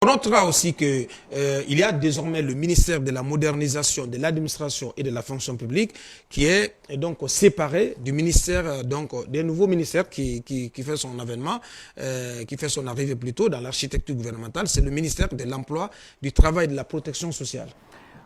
On notera aussi qu'il y a désormais le ministère de la modernisation, de l'administration et de la fonction publique qui est donc séparé du ministère, donc des nouveaux ministères qui fait son avènement, qui fait son arrivée plutôt dans l'architecture gouvernementale. C'est le ministère de l'Emploi, du Travail et de la Protection sociale.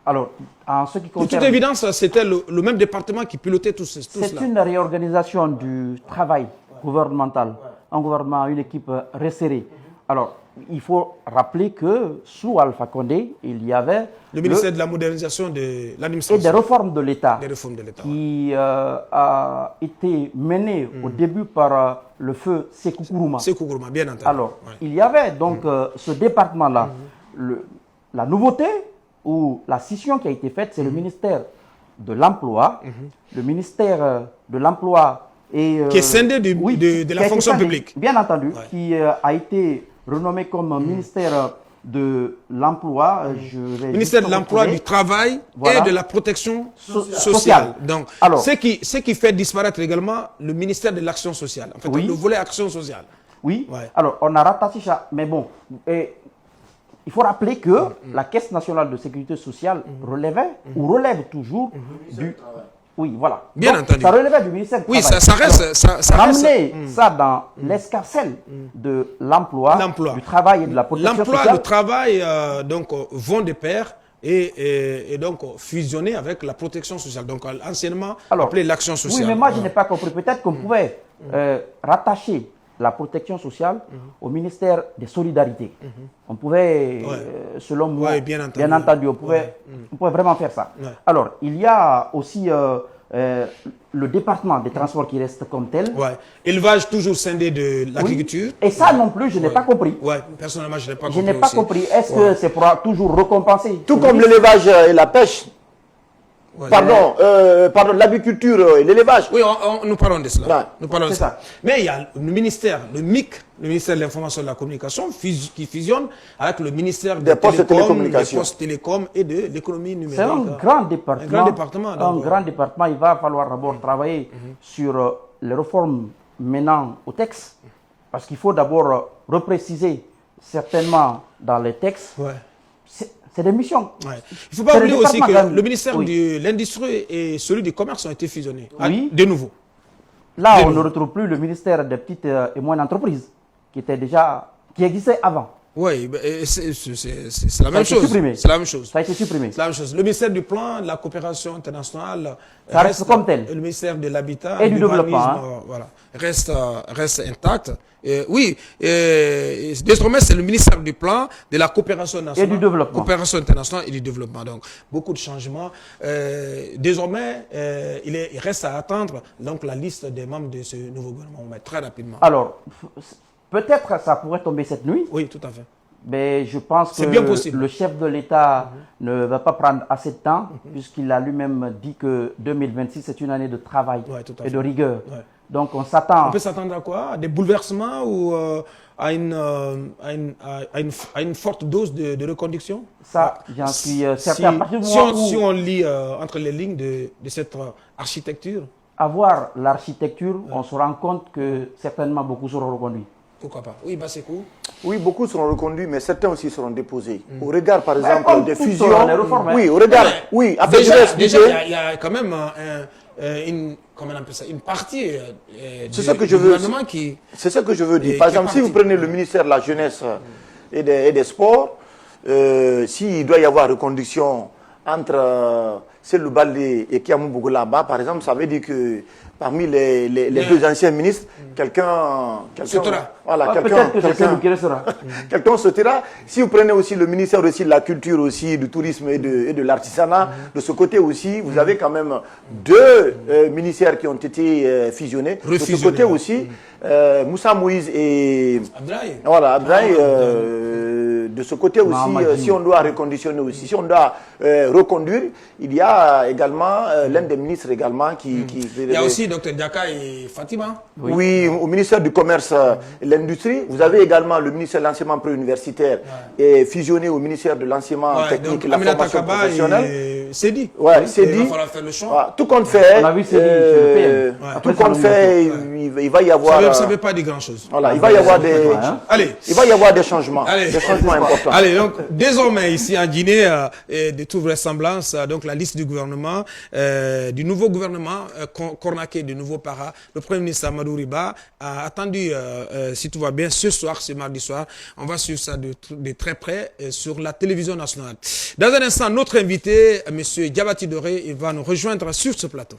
Alors, en ce qui concerne... De toute évidence, c'était le même département qui pilotait tout cela. C'est une réorganisation du travail gouvernemental. Un gouvernement, une équipe resserrée. Alors, il faut rappeler que sous Alpha Condé, il y avait... Le ministère de la modernisation de l'administration. Et des réformes de l'État. Des réformes de l'État. Qui a été mené au début par le feu Sékou Kourouma. Sékou Kourouma, bien entendu. Alors, il y avait donc ce département-là. La nouveauté ou la scission qui a été faite, c'est le ministère de l'Emploi. Le ministère de l'Emploi et... qui est scindé de la fonction publique. Bien entendu, qui a été renommé comme ministère de l'Emploi. Ministère de l'Emploi, du Travail et de la Protection sociale. Donc, alors, ce qui fait disparaître également le ministère de l'Action sociale. En fait, le volet Action sociale. Oui. Alors, on a rattaché ça. Mais bon, il faut rappeler que la Caisse nationale de sécurité sociale relevait ou relève toujours du... Oui, voilà. Bien entendu. Ça relevait du ministère du Travail. Oui, ça reste... Ramener ça dans l'escarcelle de l'emploi, du travail et de la protection sociale. L'emploi et le travail donc, vont de pair et donc fusionner avec la protection sociale. Donc anciennement appelé l'action sociale. Oui, mais moi je n'ai pas compris. Peut-être qu'on pouvait rattacher la protection sociale au ministère des Solidarités. On pouvait, selon moi, bien entendu, on pouvait vraiment faire ça. Alors, il y a aussi le département des transports qui reste comme tel. Élevage toujours scindé de l'agriculture. Et ça non plus, je n'ai pas compris. Personnellement, je n'ai pas compris. Je n'ai pas compris. Est-ce que c'est pour toujours recompenser? Tout comme l'élevage et la pêche. Pardon, l'agriculture et l'élevage. Oui, nous parlons de cela. Nous parlons de ça. Mais il y a le ministère, le MIC, le ministère de l'Information et de la Communication, qui fusionne avec le ministère des Postes Télécoms et de l'économie numérique. C'est un grand département. Un grand département. Un grand département. Il va falloir d'abord travailler sur les réformes menant au texte. Parce qu'il faut d'abord repréciser certainement dans les textes. C'est des missions. Il ne faut pas oublier aussi que le ministère de l'Industrie et celui du Commerce ont été fusionnés. De nouveau. Là, on ne retrouve plus le ministère des petites et moyennes entreprises qui existait avant. Oui, c'est la même chose. C'est la même chose. Ça a été supprimé. C'est la même chose. Le ministère du Plan, de la coopération internationale, ça reste comme tel. Le ministère de l'Habitat et du développement, reste intact. Oui, désormais c'est le ministère du Plan, de la coopération nationale, et du développement. Coopération internationale et du développement. Donc beaucoup de changements. Désormais, il reste à attendre donc la liste des membres de ce nouveau gouvernement, mais très rapidement. Alors, peut-être ça pourrait tomber cette nuit. Oui, tout à fait. Mais je pense que le chef de l'État ne va pas prendre assez de temps, puisqu'il a lui-même dit que 2026, c'est une année de travail et de rigueur. Donc on s'attend... On peut s'attendre à quoi? À des bouleversements ou à une forte dose de reconduction? Ça, j'en suis certain. Si on lit entre les lignes de cette architecture. À voir l'architecture, on se rend compte que certainement beaucoup seront reconduits. Pourquoi pas? Oui, Basekou. Oui, beaucoup seront reconduits, mais certains aussi seront déposés. Au regard, par exemple, des fusions. Oui, au regard. Oui, déjà, il y a quand même une partie du gouvernement qui... C'est ce que je veux dire. Par exemple, si vous prenez le ministère de la Jeunesse et des Sports, s'il doit y avoir reconduction entre Cellou Baldé et Kiamou Bougou là-bas, par exemple, ça veut dire que parmi les deux anciens ministres, quelqu'un sautera. Quelqu'un sautera. Si vous prenez aussi le ministère aussi de la Culture, aussi, du Tourisme et de l'Artisanat, de ce côté aussi, vous avez quand même deux ministères qui ont été fusionnés. De ce côté aussi, Moussa Moïse et Abdraï. De ce côté aussi, si on doit reconditionner aussi, si on doit reconduire, il y a également l'un des ministres également qui... Il y a aussi Dr Diaka et Fatima. Oui, au ministère du Commerce et l'Industrie. Vous avez également le ministère de l'Enseignement préuniversitaire et fusionné au ministère de l'Enseignement technique et la formation professionnelle. C'est dit. C'est dit. Il va falloir faire le choix. Tout compte fait, tout compte fait, il va y avoir... Ça ne veut pas dire grand-chose. Voilà, il va y avoir des changements. Des changements importants. important. Allez, donc, désormais, ici en Guinée, de toute vraisemblance, donc la liste du gouvernement, du nouveau gouvernement, cornaqué du nouveau para, le Premier ministre Amadou Riba a attendu, si tout va bien, ce soir, ce mardi soir. On va suivre ça de très près sur la télévision nationale. Dans un instant, notre invité, M. Diabati Doré, il va nous rejoindre sur ce plateau.